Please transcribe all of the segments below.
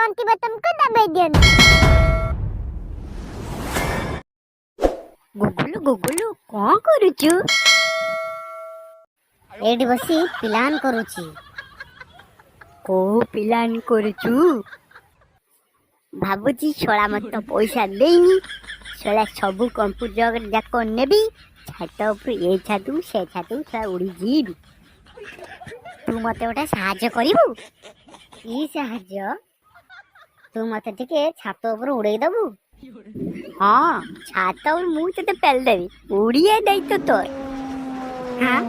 तंती में तुमको दबा दिया। गुगुलु गुगुलु कौन करुचु? एडी बसी प्लान करूची। को प्लान करुचु? भाबुची छोड़ा मत पैसा देनी छोड़ा सबू कंप्यूटर जाक नेबी छात उपर ए छातु से छातु छोड़ा उड़ी जीबी। तू मते गोटे साहाय्य करिवु? ई साहाय्य तू मते टिके छात उपर उड़ेई दबु। हाँ छात और मुँह ते पेल देवी उड़िए दे तो तोर। हाँ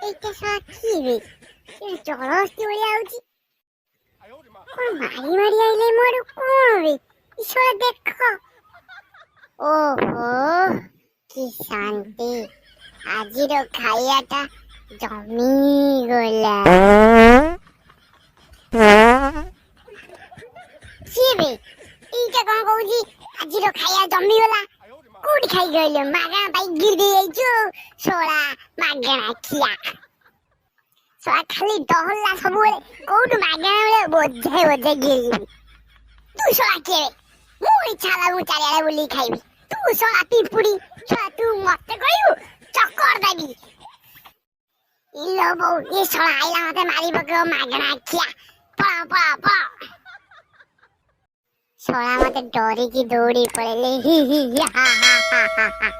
एटा साखी रे ये जरस्ती ओलिया आउची कोन मारी मारी आइले मोर कोन रे ईश्वर देखो। ओहो की शांति आज रो खाइयाटा जमी गला। सीबे इटा कोन कहूची आज रो खाइया जमी गला कोड खाई गइले मागा भाई गिर गई जो सोला मागना खिया सोला खाली डहला सबुले कोड मागना रे बोझे बोझे गिरी तू सोला के मु इच्छा लागु चारियाले बुली खाइबी तू सोला पिपुड़ी सोला तू मते कहियो चक्कर देबी। इलो बो ये सोला आइला मते मारी बको मागना खिया पा पा पा सोला मते डोरी की दौड़ी पड़े ही हा हा हा हा।